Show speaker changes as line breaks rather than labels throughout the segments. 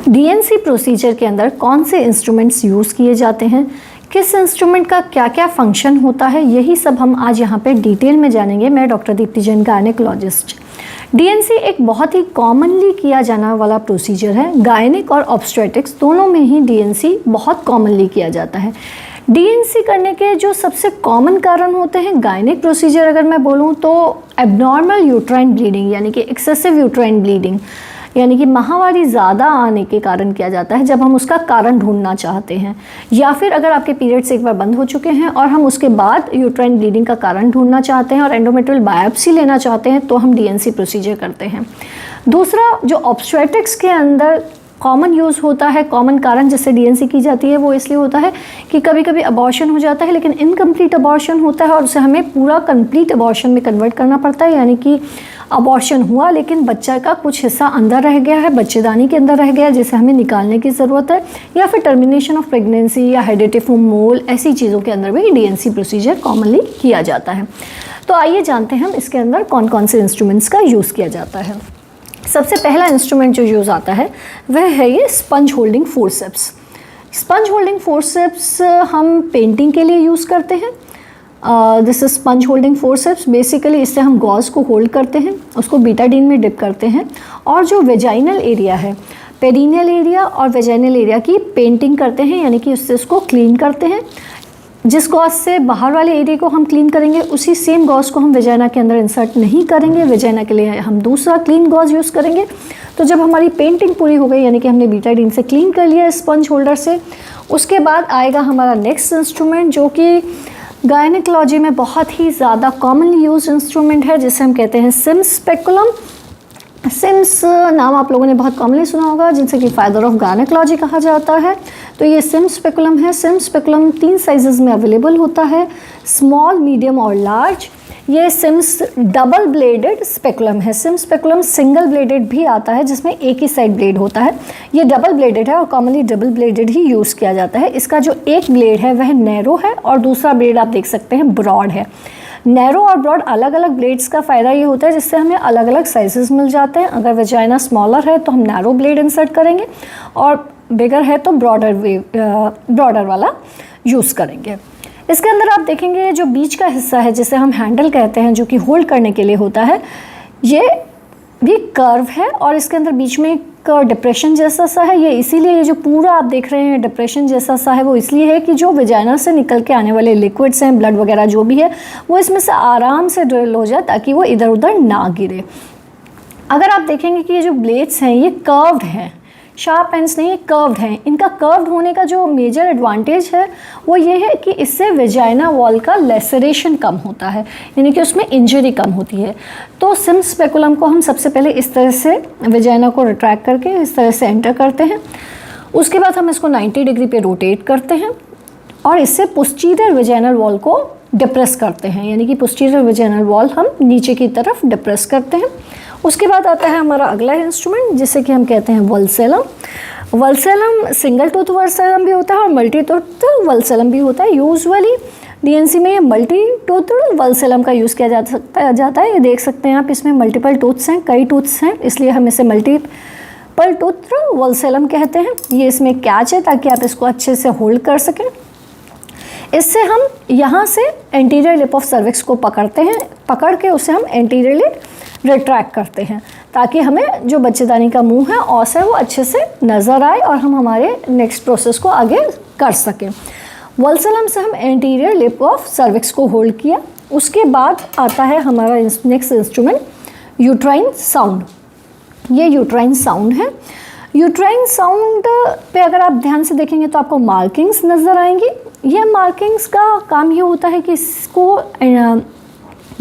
DNC procedure के अंदर कौन से इंस्ट्रूमेंट्स यूज़ किए जाते हैं, किस इंस्ट्रूमेंट का क्या क्या फंक्शन होता है, यही सब हम आज यहाँ पे डिटेल में जानेंगे। मैं doctor Deepti Jain, gynaecologist. DNC एक बहुत ही कॉमनली किया जाने वाला प्रोसीजर है। गायनिक और ऑब्स्टेट्रिक्स दोनों में ही डीएनसी बहुत कॉमनली किया जाता है। डीएनसी करने के जो सबसे कॉमन कारण होते हैं, गायनिक प्रोसीजर अगर मैं बोलूँ तो एब्नॉर्मल यूट्राइन ब्लीडिंग यानी कि एक्सेसिव यूट्राइन ब्लीडिंग, यानी कि माहवारी ज़्यादा आने के कारण किया जाता है जब हम उसका कारण ढूंढना चाहते हैं, या फिर अगर आपके पीरियड्स एक बार बंद हो चुके हैं और हम उसके बाद यूट्राइन ब्लीडिंग का कारण ढूंढना चाहते हैं और एंडोमेट्रियल बायोप्सी लेना चाहते हैं तो हम डीएनसी प्रोसीजर करते हैं। दूसरा जो ऑब्स्टेट्रिक्स के अंदर कॉमन यूज़ होता है, कॉमन कारण जिससे डीएनसी की जाती है वो इसलिए होता है कि कभी कभी अबॉर्शन हो जाता है लेकिन इनकम्प्लीट अबॉर्शन होता है और उसे हमें पूरा कंप्लीट अबॉर्शन में कन्वर्ट करना पड़ता है, यानी कि अबॉर्शन हुआ लेकिन बच्चा का कुछ हिस्सा अंदर रह गया है, बच्चेदानी के अंदर रह गया है जिसे हमें निकालने की ज़रूरत है, या फिर टर्मिनेशन ऑफ प्रेगनेंसी या हेडेटिव मोल, ऐसी चीज़ों के अंदर भी डीएनसी प्रोसीजर कॉमनली किया जाता है। तो आइए जानते हैं हम इसके अंदर कौन कौन से इंस्ट्रूमेंट्स का यूज़ किया जाता है। सबसे पहला इंस्ट्रूमेंट जो यूज़ आता है वह है ये sponge holding forceps. Sponge holding forceps हम पेंटिंग के लिए यूज़ करते हैं। This is sponge holding forceps. Basically इससे हम गॉज को होल्ड करते हैं, उसको बीटाडीन में डिप करते हैं और जो वेजाइनल एरिया है, पेरिनियल एरिया और वेजाइनल एरिया की पेंटिंग करते हैं, यानी कि उससे उसको क्लीन करते हैं। जिस गॉज से बाहर वाले एरिया को हम क्लीन करेंगे उसी सेम गॉज को हम वेजाइना के अंदर इंसर्ट नहीं करेंगे, वेजाइना के लिए हम दूसरा क्लीन गॉज यूज़ करेंगे। तो जब हमारी पेंटिंग पूरी हो गई, यानी कि हमने बीटाडीन से क्लीन कर लिया स्पंज होल्डर से, उसके बाद आएगा हमारा नेक्स्ट इंस्ट्रूमेंट जो कि गायनेकोलॉजी में बहुत ही ज़्यादा कॉमनली यूज इंस्ट्रूमेंट है, जिसे हम कहते हैं सिम्स स्पेकुलम। सिम्स नाम आप लोगों ने बहुत कॉमनली सुना होगा, जिनसे कि फादर ऑफ गायनेकोलॉजी कहा जाता है। तो ये सिम्स स्पेकुलम है। सिम्स स्पेकुलम 3 साइजेस में अवेलेबल होता है, स्मॉल, मीडियम और लार्ज। ये सिम्स डबल ब्लेडेड स्पेकुलम है। सिम्स स्पेकुलम सिंगल ब्लेडेड भी आता है जिसमें एक ही साइड ब्लेड होता है। ये डबल ब्लेडेड है और कॉमनली डबल ब्लेडेड ही यूज़ किया जाता है। इसका जो एक ब्लेड है वह नैरो है और दूसरा ब्लेड आप देख सकते हैं ब्रॉड है। नैरो और ब्रॉड अलग अलग ब्लेड्स का फ़ायदा ये होता है जिससे हमें अलग अलग साइजेस मिल जाते हैं। अगर वेजाइना स्मॉलर है तो हम नैरो ब्लेड इंसर्ट करेंगे और बिगर है तो ब्रॉडर वाला यूज़ करेंगे। इसके अंदर आप देखेंगे जो बीच का हिस्सा है जिसे हम हैंडल कहते हैं, जो कि होल्ड करने के लिए होता है, ये भी कर्व है और इसके अंदर बीच में एक डिप्रेशन जैसा सा है। ये इसीलिए, ये जो पूरा आप देख रहे हैं डिप्रेशन जैसा सा है, वो इसलिए है कि जो वेजाइना से निकल के आने वाले लिक्विड्स हैं, ब्लड वगैरह जो भी है, वो इसमें से आराम से ड्रिल हो जाए ताकि वो इधर उधर ना गिरे। अगर आप देखेंगे कि ये जो ब्लेड्स हैं ये कर्व्ड हैं, शार्प एंड्स नहीं, कर्व्ड हैं। इनका कर्व्ड होने का जो मेजर एडवांटेज है वो ये है कि इससे वेजाइना वॉल का लेसरेशन कम होता है, यानी कि उसमें इंजरी कम होती है। तो सिम्स स्पेकुलम को हम सबसे पहले इस तरह से वेजाइना को रिट्रैक्ट करके इस तरह से एंटर करते हैं। उसके बाद हम इसको 90 डिग्री पे रोटेट करते हैं और इससे पोस्टीरियर वेजाइनल वॉल को डिप्रेस करते हैं, यानी कि पोस्टीरियर वेजाइनल वॉल हम नीचे की तरफ डिप्रेस करते हैं। उसके बाद आता है हमारा अगला इंस्ट्रूमेंट जिसे कि हम कहते हैं वल्सेलम। वल्सेलम सिंगल टूथ वल्सेलम भी होता है और मल्टी टूथ वल्सेलम भी होता है। यूजुअली डीएनसी में ये मल्टी टूथ वल्सेलम का यूज़ किया जाता है। ये देख सकते हैं आप, इसमें मल्टीपल टूथ्स हैं, कई टूथ्स हैं, इसलिए हम इसे मल्टीपल टूथ वल्सेलम कहते हैं। ये इसमें कैच है ताकि आप इसको अच्छे से होल्ड कर सकें। इससे हम यहाँ से एंटीरियर लिप ऑफ सर्विक्स को पकड़ते हैं, पकड़ के उसे हम एंटीरियरली रिट्रैक्ट करते हैं ताकि हमें जो बच्चेदानी का मुंह है, औस है, वो अच्छे से नज़र आए और हम हमारे नेक्स्ट प्रोसेस को आगे कर सकें। वल्सेलम से हम एंटीरियर लिप ऑफ सर्विक्स को होल्ड किया। उसके बाद आता है हमारा नेक्स्ट इंस्ट्रूमेंट यूट्राइन साउंड। ये यूट्राइन साउंड है। यूट्राइन साउंड पे अगर आप ध्यान से देखेंगे तो आपको मार्किंग्स नज़र आएंगी। ये मार्किंग्स का काम ये होता है कि इसको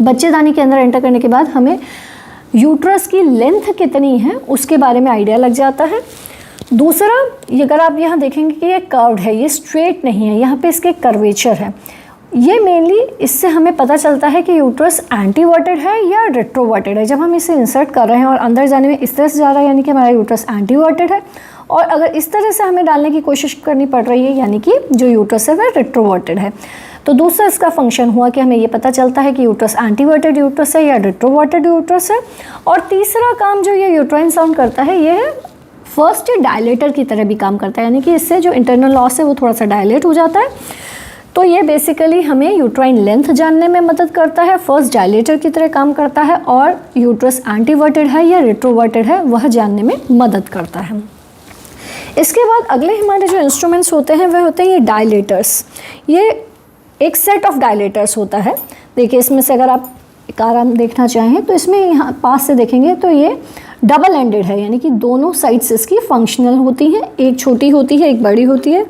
बच्चेदानी के अंदर एंटर करने के बाद हमें यूट्रस की लेंथ कितनी है उसके बारे में आइडिया लग जाता है। दूसरा, अगर आप यहाँ देखेंगे कि ये कर्व्ड है, ये स्ट्रेट नहीं है, यहाँ पे इसके कर्वेचर है। ये मेनली इससे हमें पता चलता है कि यूट्रस एंटीवर्टेड है या रेट्रोवर्टेड है। जब हम इसे इंसर्ट कर रहे हैं और अंदर जाने में इस तरह से जा रहा है, यानी कि हमारा यूट्रस एंटीवर्टेड है, और अगर इस तरह से हमें डालने की कोशिश करनी पड़ रही है, यानी कि जो यूट्रस है वह रेट्रोवर्टेड है। तो दूसरा इसका फंक्शन हुआ कि हमें ये पता चलता है कि यूट्रस एंटीवर्टेड यूट्रस है या रेट्रोवर्टेड यूट्रस है। और तीसरा काम जो ये यूट्राइन साउंड करता है ये है फर्स्ट ये डायलेटर की तरह भी काम करता है, यानी कि इससे जो इंटरनल लॉस है वो थोड़ा सा डायलेट हो जाता है। तो ये बेसिकली हमें यूट्राइन लेंथ जानने में मदद करता है, फर्स्ट डायलेटर की तरह काम करता है, और यूट्रस एंटीवर्टेड है या रेट्रोवर्टेड है वह जानने में मदद करता है। इसके बाद अगले हमारे जो इंस्ट्रूमेंट्स होते हैं वह होते हैं ये डायलेटर्स। ये एक सेट ऑफ डायलेटर्स होता है। देखिए इसमें से अगर आप एक आराम देखना चाहें तो इसमें यहाँ पास से देखेंगे तो ये डबल एंडेड है, यानी कि दोनों साइड्स इसकी फंक्शनल होती हैं, एक छोटी होती है एक बड़ी होती है।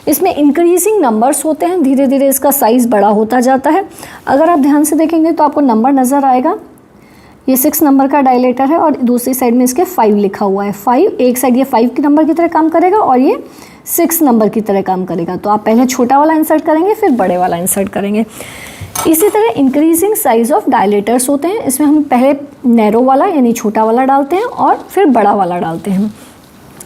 इसमें इंक्रीजिंग नंबर्स होते हैं, धीरे धीरे इसका साइज़ बड़ा होता जाता है। अगर आप ध्यान से देखेंगे तो आपको नंबर नज़र आएगा, ये 6 नंबर का डायलेटर है और दूसरी साइड में इसके 5 लिखा हुआ है। 5 एक साइड ये 5 के नंबर की तरह काम करेगा और ये 6 नंबर की तरह काम करेगा। तो आप पहले छोटा वाला इंसर्ट करेंगे फिर बड़े वाला इंसर्ट करेंगे। इसी तरह इंक्रीजिंग साइज ऑफ डायलेटर्स होते हैं, इसमें हम पहले नैरो वाला यानी छोटा वाला डालते हैं और फिर बड़ा वाला डालते हैं।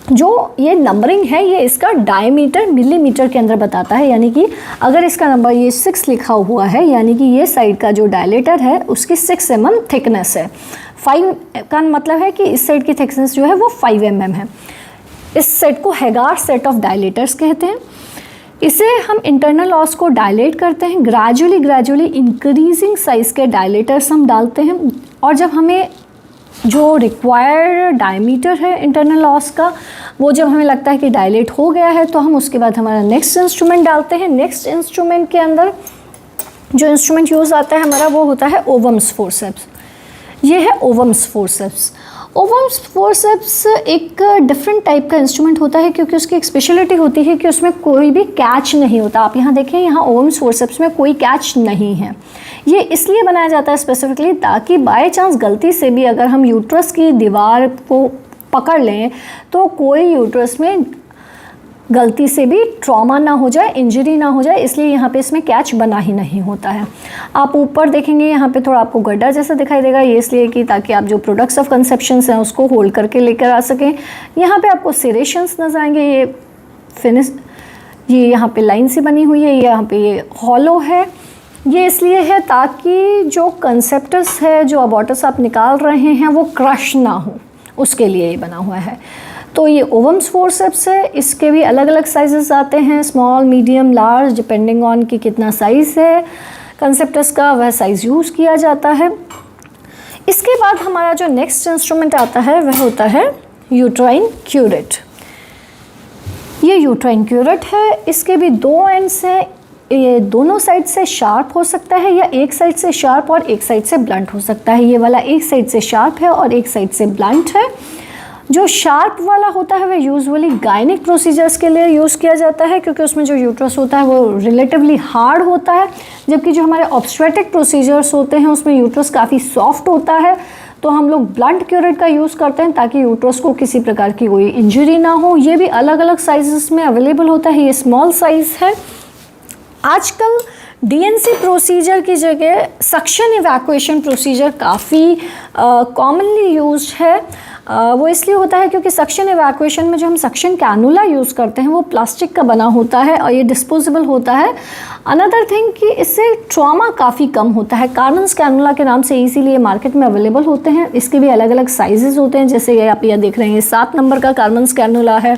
जो ये नंबरिंग है ये इसका डायमीटर मिलीमीटर के अंदर बताता है, यानी कि अगर इसका नंबर ये 6 लिखा हुआ है यानी कि ये साइड का जो डायलेटर है उसकी 6 mm थिकनेस है। 5 का मतलब है कि इस साइड की थिकनेस जो है वो 5 mm है। इस सेट को हैगार सेट ऑफ डायलेटर्स कहते हैं। इसे हम इंटरनल लॉस को डायलेट करते हैं, ग्रेजुअली इंक्रीजिंग साइज़ के डायलेटर्स हम डालते हैं, और जब हमें जो रिक्वायर्ड डायमीटर है इंटरनल लॉस का वो जब हमें लगता है कि डायलेट हो गया है तो हम उसके बाद हमारा नेक्स्ट इंस्ट्रूमेंट डालते हैं। नेक्स्ट इंस्ट्रूमेंट के अंदर जो इंस्ट्रूमेंट यूज़ आता है हमारा वो होता है ओवम्स फोर्सेप्स। ये है ओवम्स फोर्सेप्स। ओवम्स फोर्सेप्स एक डिफरेंट टाइप का इंस्ट्रूमेंट होता है क्योंकि उसकी एक स्पेशलिटी होती है कि उसमें कोई भी कैच नहीं होता। आप यहाँ देखें, यहाँ ओवम्स फोर्सेप्स में कोई कैच नहीं है। ये इसलिए बनाया जाता है स्पेसिफिकली ताकि बाय चांस गलती से भी अगर हम यूट्रस की दीवार को पकड़ लें तो कोई यूट्रस में गलती से भी ट्रॉमा ना हो जाए, इंजरी ना हो जाए, इसलिए यहाँ पे इसमें कैच बना ही नहीं होता है। आप ऊपर देखेंगे यहाँ पे थोड़ा आपको गड्ढा जैसा दिखाई देगा, ये इसलिए कि ताकि आप जो प्रोडक्ट्स ऑफ कंसेप्शंस हैं उसको होल्ड करके लेकर आ सकें। यहाँ पे आपको सेरेशंस नजर आएंगे, ये फिनिश, ये यहाँ पे लाइन सी बनी हुई है, यहाँ पे ये हॉलो है। ये इसलिए है ताकि जो कंसेप्टस है, जो अबॉर्टस आप निकाल रहे हैं वो क्रश ना हो, उसके लिए ये बना हुआ है। तो ये ओवम्स फोर्सेप्स है, इसके भी अलग अलग साइजेस आते हैं, small, medium, large, depending on कि कितना साइज़ है कंसेप्टस का, वह साइज़ यूज़ किया जाता है। इसके बाद हमारा जो नेक्स्ट इंस्ट्रूमेंट आता है वह होता है यूट्राइन क्यूरेट। ये यूट्राइन क्यूरेट है, इसके भी 2 एंड्स हैं, ये दोनों साइड से शार्प हो सकता है या एक साइड से शार्प और एक साइड से ब्लंट हो सकता है। ये वाला एक साइड से शार्प है और एक साइड से ब्लंट है। जो शार्प वाला होता है वह यूजुअली गायनिक प्रोसीजर्स के लिए यूज़ किया जाता है क्योंकि उसमें जो यूट्रस होता है वो रिलेटिवली हार्ड होता है, जबकि जो हमारे ऑब्स्टेट्रिक प्रोसीजर्स होते हैं उसमें यूट्रस काफ़ी सॉफ्ट होता है। तो हम लोग ब्लंट क्यूरेट का यूज़ करते हैं ताकि यूट्रस को किसी प्रकार की कोई इंजरी ना हो। ये भी अलग अलग साइजेस में अवेलेबल होता है, ये स्मॉल साइज़ है। आजकल डीएनसी प्रोसीजर की जगह सक्शन इवैक्यूएशन प्रोसीजर काफ़ी कॉमनली यूज्ड है। वो इसलिए होता है क्योंकि सक्शन इवैक्यूएशन में जो हम सक्शन कैनुला यूज़ करते हैं वो प्लास्टिक का बना होता है और ये डिस्पोजेबल होता है। अनदर थिंग कि इससे ट्रॉमा काफ़ी कम होता है। कार्मन्स कैनुला के नाम से इसीलिए मार्केट में अवेलेबल होते हैं। इसके भी अलग अलग साइजेस होते हैं, जैसे ये आप यह देख रहे हैं 7 नंबर का कार्मन्स कैनुला है,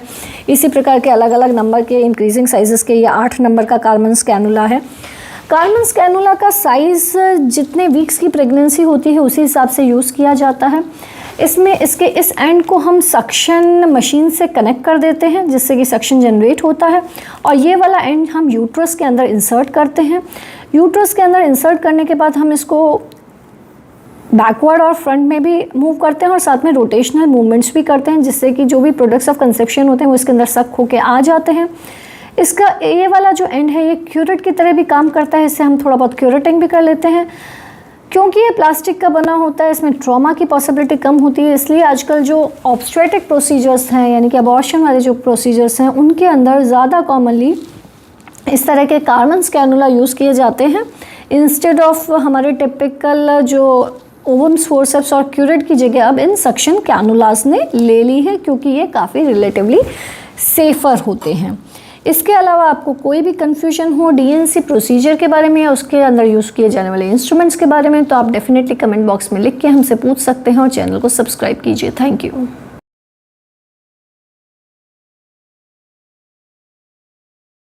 इसी प्रकार के अलग अलग नंबर के इंक्रीजिंग साइजेस के ये 8 नंबर का कार्मन्स कैनुला है। कार्मन्स कैनुला का साइज़ जितने वीक्स की प्रेगनेंसी होती है उसी हिसाब से यूज़ किया जाता है। इसमें इसके इस एंड को हम सक्शन मशीन से कनेक्ट कर देते हैं जिससे कि सक्शन जनरेट होता है, और ये वाला एंड हम यूट्रस के अंदर इंसर्ट करते हैं। यूट्रस के अंदर इंसर्ट करने के बाद हम इसको बैकवर्ड और फ्रंट में भी मूव करते हैं और साथ में रोटेशनल मूवमेंट्स भी करते हैं जिससे कि जो भी प्रोडक्ट्स ऑफ कंसेप्शन होते हैं वो इसके अंदर सक होके आ जाते हैं। इसका ये वाला जो एंड है ये क्यूरेट की तरह भी काम करता है, इससे हम थोड़ा बहुत क्यूरेटिंग भी कर लेते हैं। क्योंकि ये प्लास्टिक का बना होता है इसमें ट्रॉमा की पॉसिबिलिटी कम होती है, इसलिए आजकल जो ऑब्स्टेट्रिक प्रोसीजर्स हैं यानी कि अबॉर्शन वाले जो प्रोसीजर्स हैं उनके अंदर ज़्यादा कॉमनली इस तरह के कार्मन्स कैनुला यूज़ किए जाते हैं इंस्टेड ऑफ हमारे टिपिकल जो ओवम्स फोर्सेप्स और क्यूरेट की जगह अब इन सक्शन कैनुलास ने ले ली है क्योंकि ये काफ़ी रिलेटिवली सेफ़र होते हैं। इसके अलावा आपको कोई भी कन्फ्यूजन हो डीएनसी प्रोसीजर के बारे में या उसके अंदर यूज़ किए जाने वाले इंस्ट्रूमेंट्स के बारे में तो आप डेफिनेटली कमेंट बॉक्स में लिख के हमसे पूछ सकते हैं और चैनल को सब्सक्राइब कीजिए। Thank you.